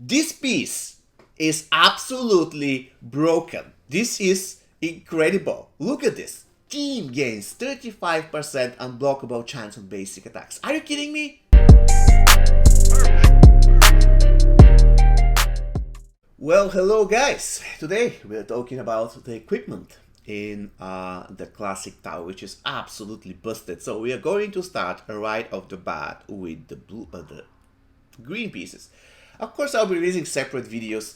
This piece is absolutely broken. This is incredible. Look at this. Team gains 35% unblockable chance on basic attacks. Are you kidding me? Well, hello guys. Today we're talking about the equipment in the Classic Tower, which is absolutely busted. So we are going to start right off the bat with the green pieces. Of course, I'll be releasing separate videos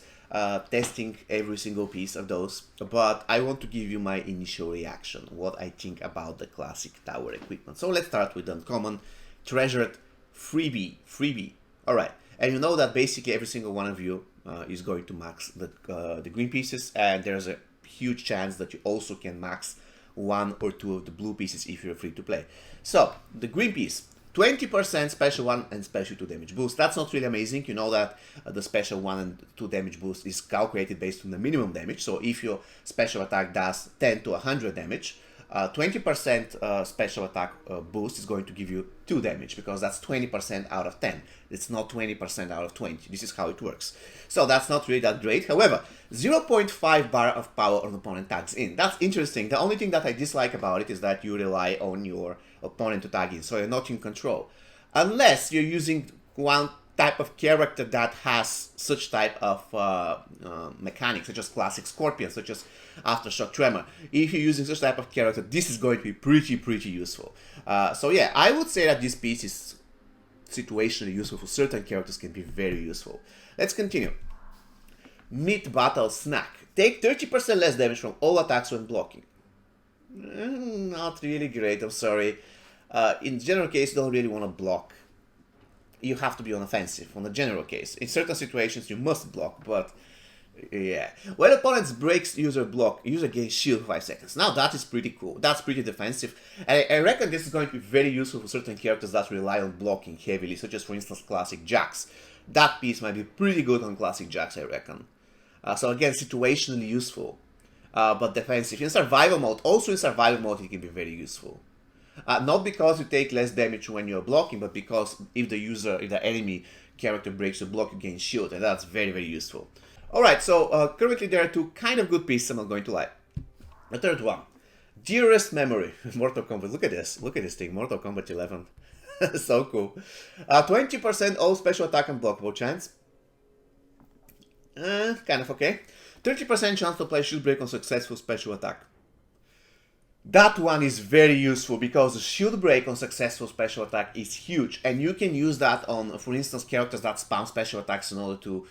testing every single piece of those, but I want to give you my initial reaction, what I think about the Classic Tower equipment. So let's start with the uncommon, treasured, freebie. All right, and you know that basically every single one of you is going to max the green pieces, and there's a huge chance that you also can max one or two of the blue pieces if you're free to play. So the green piece, 20% special 1 and special 2 damage boost. That's not really amazing. You know that the special 1 and 2 damage boost is calculated based on the minimum damage. So if your special attack does 10 to 100 damage, 20% special attack boost is going to give you 2 damage, because that's 20% out of 10. It's not 20% out of 20. This is how it works. So that's not really that great. However, 0.5 bar of power on opponent tags in. That's interesting. The only thing that I dislike about it is that you rely on your opponent to tag in, so you're not in control. Unless you're using one type of character that has such type of mechanics, such as Classic Scorpion, such as Aftershock Tremor. If you're using such type of character, this is going to be pretty useful. So yeah, I would say that this piece is situationally useful. For certain characters can be very useful. Let's continue. Mid-battle snack. Take 30% less damage from all attacks when blocking. Not really great, I'm sorry. In the general case, you don't really want to block. You have to be on offensive, on the general case. In certain situations, you must block, but yeah. When opponents breaks user block, user gains shield for 5 seconds. Now that is pretty cool. That's pretty defensive. And I reckon this is going to be very useful for certain characters that rely on blocking heavily, such as, for instance, Classic Jax. That piece might be pretty good on Classic Jax, I reckon. So again, situationally useful, but defensive. In survival mode, also in survival mode, it can be very useful. Not because you take less damage when you're blocking, but because if the enemy character breaks your block, you gain shield, and that's very useful. Alright, so currently there are two kind of good pieces, I'm not going to lie. The third one, Dearest Memory, Mortal Kombat. Look at this thing, Mortal Kombat 11. So cool. 20% all special attack and blockable chance. Kind of okay. 30% chance to apply shield break on successful special attack. That one is very useful because the shield break on successful special attack is huge, and you can use that on, for instance, characters that spam special attacks in order to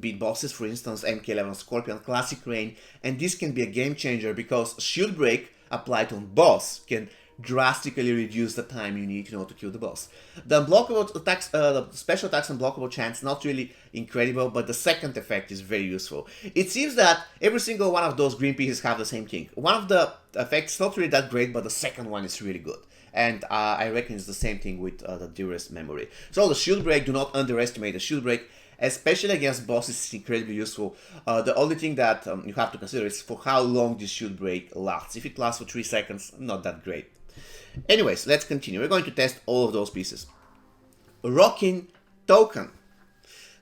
beat bosses, for instance, MK11 Scorpion, Classic Rain, and this can be a game changer because shield break applied on boss can drastically reduce the time you need in order to kill the boss. The unblockable attacks, the special attacks and blockable chance, not really incredible, but the second effect is very useful. It seems that every single one of those green pieces have the same thing. One of the effects not really that great, but the second one is really good. And I reckon it's the same thing with the Dearest Memory. So the shield break, do not underestimate the shield break, especially against bosses, is incredibly useful. The only thing that you have to consider is for how long this shield break lasts. If it lasts for 3 seconds, not that great. Anyways, let's continue. We're going to test all of those pieces. Rocking Token.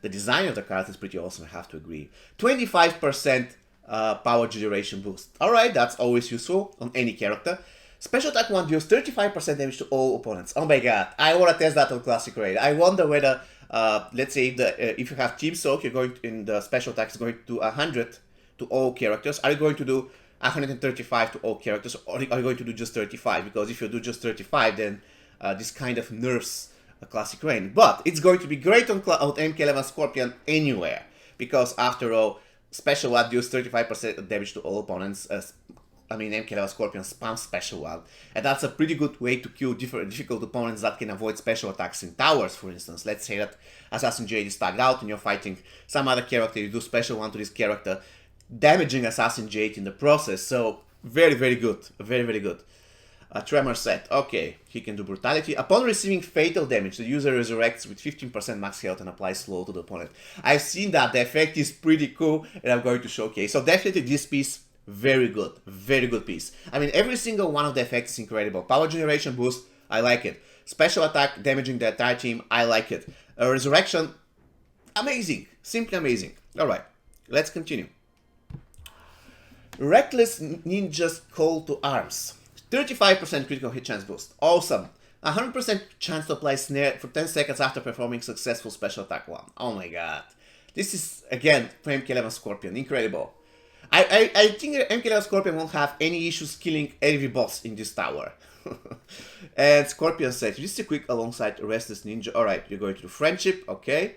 The design of the card is pretty awesome, I have to agree. 25% power generation boost. Alright, that's always useful on any character. Special attack 1 deals 35% damage to all opponents. Oh my god, I want to test that on Classic Raid. I wonder whether, let's say, if you have Team Soak, you're going to, in the special attack is going to do 100 to all characters. Are you going to do 135 to all characters, or are you going to do just 35? Because if you do just 35, then this kind of nerfs a Classic Rain. But it's going to be great on MK11 Scorpion anywhere, because after all, special one deals 35% damage to all opponents. I mean, MK11 Scorpion spams special one, and that's a pretty good way to kill difficult opponents that can avoid special attacks in towers, for instance. Let's say that Assassin Jade is tagged out and you're fighting some other character, you do special one to this character, damaging Assassin Jade in the process. So very good, very good. A Tremor set. Okay, he can do Brutality. Upon receiving fatal damage, the user resurrects with 15% max health and applies slow to the opponent. I've seen that. The effect is pretty cool, and I'm going to showcase. So definitely this piece, very good piece. I mean, every single one of the effects is incredible. Power generation boost, I like it. Special attack, damaging the entire team, I like it. Resurrection, amazing. Simply amazing. Alright, let's continue. Reckless Ninja's Call to Arms. 35% critical hit chance boost. Awesome. 100% chance to apply snare for 10 seconds after performing successful special attack 1. Oh my god. This is, again, for MK11 Scorpion. Incredible. I think MK11 Scorpion won't have any issues killing every boss in this tower. And Scorpion said, just a quick alongside Restless Ninja. Alright, you're going to do Friendship. Okay.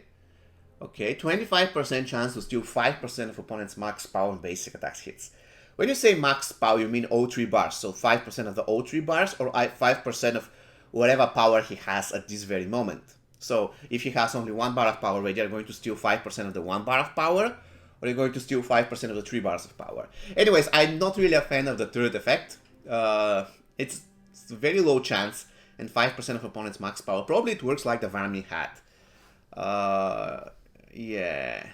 Okay, 25% chance to steal 5% of opponent's max power and basic attacks hits. When you say max power, you mean O3 bars. So 5% of the O3 bars or 5% of whatever power he has at this very moment. So if he has only 1 bar of power, right, you're going to steal 5% of the 1 bar of power, or you're going to steal 5% of the 3 bars of power. Anyways, I'm not really a fan of the third effect. It's a very low chance, and 5% of opponent's max power. Probably it works like the Varmin had. Yeah,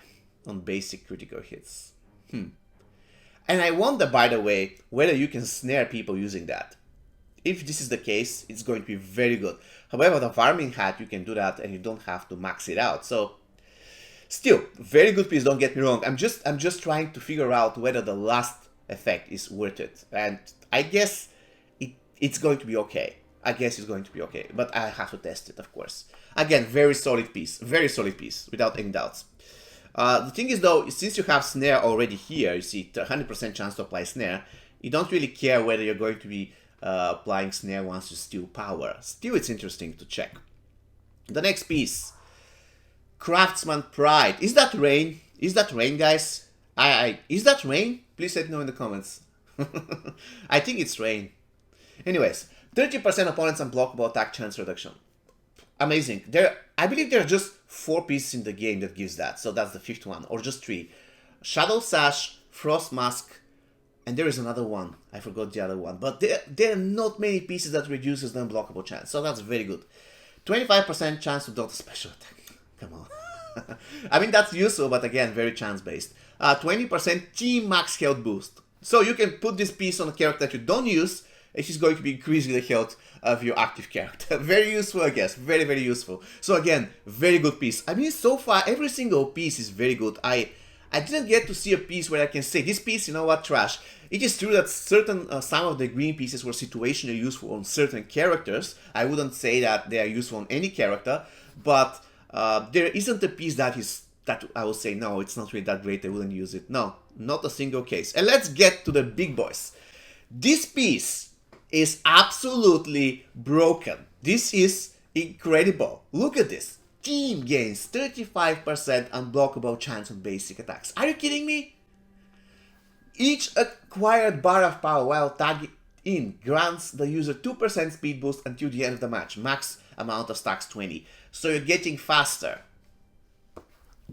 on basic critical hits. And I wonder, by the way, whether you can snare people using that. If this is the case, it's going to be very good. However, the Varmin hat, you can do that and you don't have to max it out. So, still, very good piece, don't get me wrong. I'm just trying to figure out whether the last effect is worth it. And I guess it's going to be okay. I guess it's going to be okay. But I have to test it, of course. Again, very solid piece, without any doubts. The thing is though, since you have snare already here, you see 100% chance to apply snare, you don't really care whether you're going to be applying snare once you steal power. Still, it's interesting to check. The next piece, Craftsman Pride. Is that rain? Is that rain, guys? Is that rain? Please let me know in the comments. I think it's rain. Anyways, 30% opponents unblockable attack chance reduction. Amazing. I believe there are just 4 pieces in the game that gives that. So that's the 5th one, or just 3. Shadow Sash, Frost Mask, and there is another one. I forgot the other one. But there are not many pieces that reduces the unblockable chance. So that's very good. 25% chance to dodge a special attack. Come on. I mean, that's useful, but again, very chance-based. 20% team max health boost. So you can put this piece on a character that you don't use, and she's going to be increasing the health of your active character. Very useful, I guess. Very, very useful. So again, very good piece. I mean, so far, every single piece is very good. I didn't get to see a piece where I can say, this piece, you know what, trash. It is true that some of the green pieces were situationally useful on certain characters. I wouldn't say that they are useful on any character, but there isn't a piece that I will say, no, it's not really that great, I wouldn't use it. No, not a single case. And let's get to the big boys. This piece is absolutely broken. This is incredible. Look at this. Team gains 35% unblockable chance on basic attacks. Are you kidding me? Each acquired bar of power while tagged in grants the user 2% speed boost until the end of the match. Max amount of stacks 20. So you're getting faster.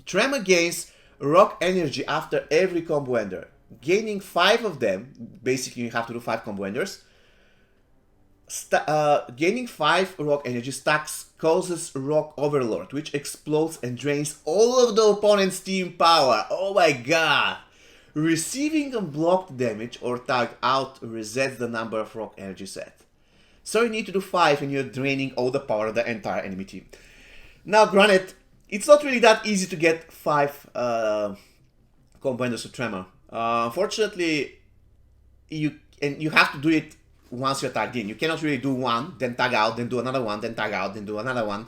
Tremor gains rock energy after every combo ender. Gaining 5 of them, basically you have to do 5 combo enders. Gaining 5 rock energy stacks causes Rock Overlord, which explodes and drains all of the opponent's team power. Oh my god! Receiving unblocked damage or tag out resets the number of rock energy set. So you need to do 5 and you're draining all the power of the entire enemy team. Now granted, it's not really that easy to get 5 combo enders with Tremor. Unfortunately, you have to do it once you're tagged in. You cannot really do 1, then tag out, then do another one, then tag out, then do another one.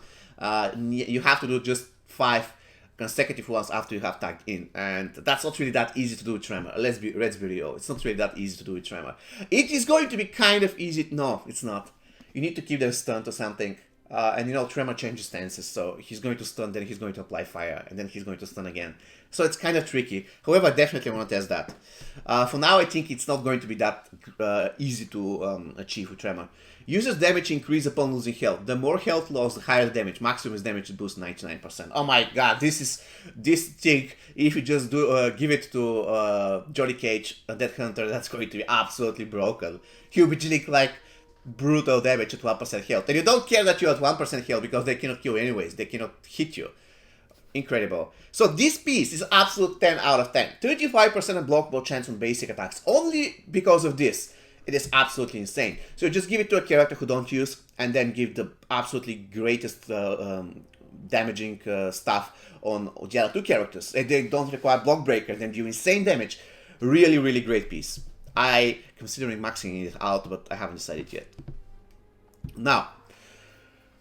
You have to do just 5 consecutive ones after you have tagged in, and that's not really that easy to do with Tremor. Let's be real. It's not really that easy to do with Tremor. It is going to be kind of easy. No, it's not. You need to keep them stunned or something. And you know, Tremor changes stances, so he's going to stun, then he's going to apply fire, and then he's going to stun again. So it's kind of tricky. However, I definitely want to test that. For now, I think it's not going to be that easy to achieve with Tremor. Uses damage increase upon losing health. The more health loss, the higher damage. Maximum is damage boost 99%. Oh my god, this thing, if you just do give it to Johnny Cage, a Death Hunter, that's going to be absolutely broken. He'll be dealing like brutal damage at 1% health. And you don't care that you're at 1% health because they cannot kill you anyways. They cannot hit you. Incredible. So this piece is absolute 10 out of 10. 35% unblockable chance on basic attacks. Only because of this. It is absolutely insane. So just give it to a character who don't use, and then give the absolutely greatest damaging stuff on the other two characters. And they don't require block breakers and do insane damage. Really, really great piece. I considering maxing it out, but I haven't decided yet. Now,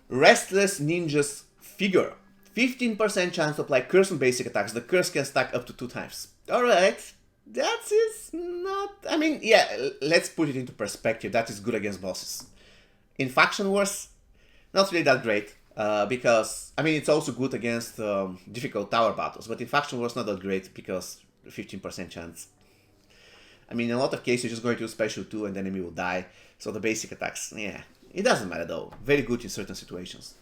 Restless Ninja's figure. 15% chance to apply curse on basic attacks. The curse can stack up to 2 times. Alright, that is not... I mean, yeah, let's put it into perspective. That is good against bosses. In Faction Wars, not really that great. Because, I mean, it's also good against difficult tower battles. But in Faction Wars, not that great because 15% chance. I mean, in a lot of cases, you're just going to use special 2 and the enemy will die. So the basic attacks, yeah, it doesn't matter though. Very good in certain situations.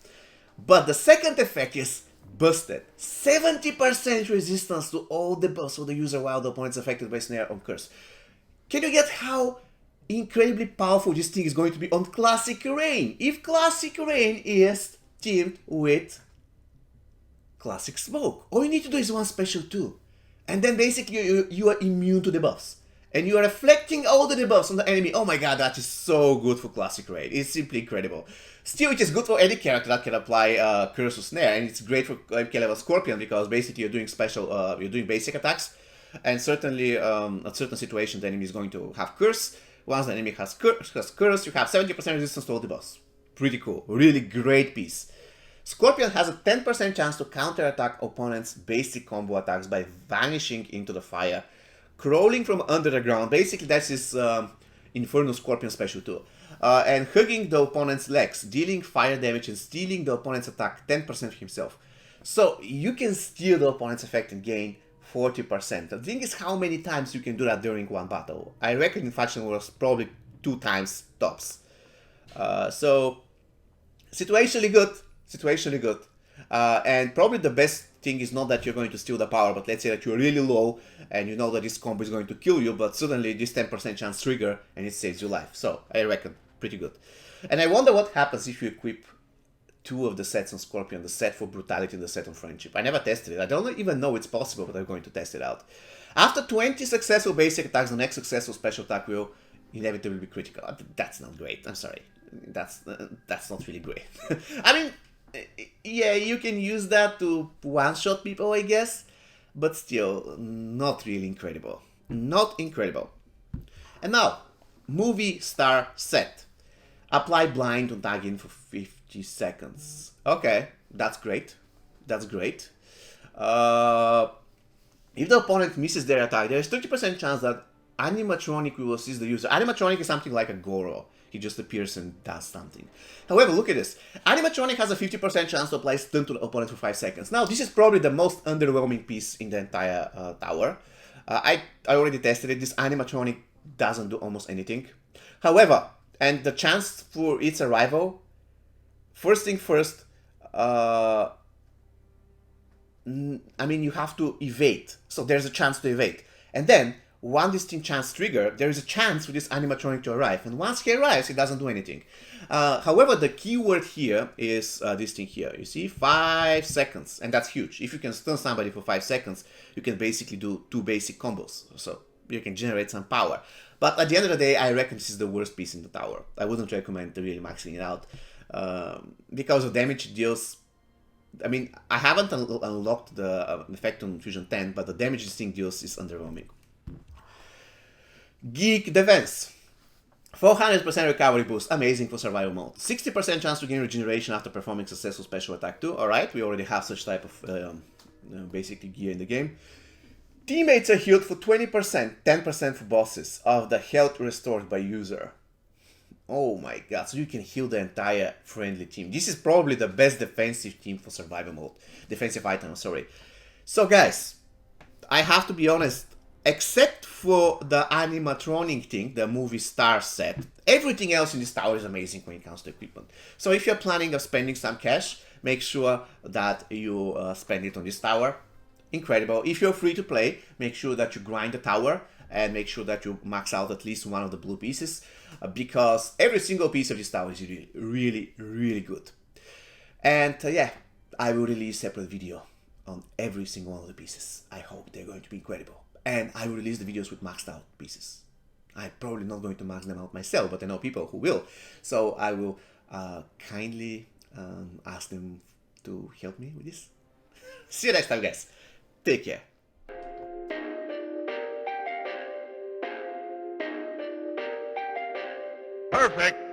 But the second effect is busted. 70% resistance to all the buffs of the user while the opponent is affected by snare or curse. Can you get how incredibly powerful this thing is going to be on Classic Rain? If Classic Rain is teamed with Classic Smoke, all you need to do is one special 2. And then basically you are immune to debuffs. And you are reflecting all the debuffs on the enemy. Oh my god, that is so good for Classic Raid. It's simply incredible. Still, it is good for any character that can apply Curse or Snare, and it's great for MK level Scorpion because basically you're doing you're doing basic attacks, and certainly at certain situations the enemy is going to have Curse. Once the enemy has Curse, you have 70% resistance to all debuffs. Pretty cool. Really great piece. Scorpion has a 10% chance to counterattack opponents' basic combo attacks by vanishing into the fire. Crawling from under the ground, basically that's his Inferno Scorpion special too. And hugging the opponent's legs, dealing fire damage and stealing the opponent's attack 10% himself. So you can steal the opponent's effect and gain 40%. The thing is how many times you can do that during one battle. I reckon in Faction Wars probably 2 times tops. So situationally good. And probably the best thing is not that you're going to steal the power, but let's say that you're really low and you know that this combo is going to kill you, but suddenly this 10% chance trigger and it saves your life. So I reckon pretty good. And I wonder what happens if you equip 2 of the sets on Scorpion, the set for Brutality and the set on Friendship. I never tested it. I don't even know it's possible, but I'm going to test it out. After 20 successful basic attacks, the next successful special attack will inevitably be critical. That's not great. I'm sorry. That's not really great. I mean, yeah, you can use that to one-shot people, I guess, but still, not really incredible. Not incredible. And now, Movie Star Set. Apply blind on tag-in for 50 seconds. Okay, that's great. That's great. If the opponent misses their attack, there is 30% chance that animatronic will assist the user. Animatronic is something like a Goro. He just appears and does something. However, look at this. Animatronic has a 50% chance to apply stun to the opponent for 5 seconds. Now, this is probably the most underwhelming piece in the entire tower. I already tested it. This animatronic doesn't do almost anything. However, and the chance for its arrival, first thing first, I mean, you have to evade. So there's a chance to evade. And then, one distinct chance trigger, there is a chance for this animatronic to arrive. And once he arrives, he doesn't do anything. However, the key word here is this thing here. You see, 5 seconds. And that's huge. If you can stun somebody for 5 seconds, you can basically do 2 basic combos. So you can generate some power. But at the end of the day, I reckon this is the worst piece in the tower. I wouldn't recommend really maxing it out. Because of damage it deals... I mean, I haven't unlocked the effect on Fusion 10, but the damage this thing deals is underwhelming. Geek Defense. 400% recovery boost, amazing for survival mode. 60% chance to gain regeneration after performing successful special attack too. Alright, we already have such type of basically gear in the game. Teammates are healed for 20%, 10% for bosses of the health restored by user. Oh my god, so you can heal the entire friendly team. This is probably the best defensive team for survival mode. Defensive item, sorry. So guys, I have to be honest, except for the animatronic thing, the movie star set, everything else in this tower is amazing when it comes to equipment. So if you're planning on spending some cash, make sure that you spend it on this tower. Incredible. If you're free to play, make sure that you grind the tower and make sure that you max out at least one of the blue pieces, because every single piece of this tower is really good. And yeah, I will release a separate video on every single one of the pieces. I hope they're going to be incredible. And I will release the videos with maxed out pieces. I'm probably not going to max them out myself, but I know people who will. So I will kindly ask them to help me with this. See you next time, guys. Take care. Perfect.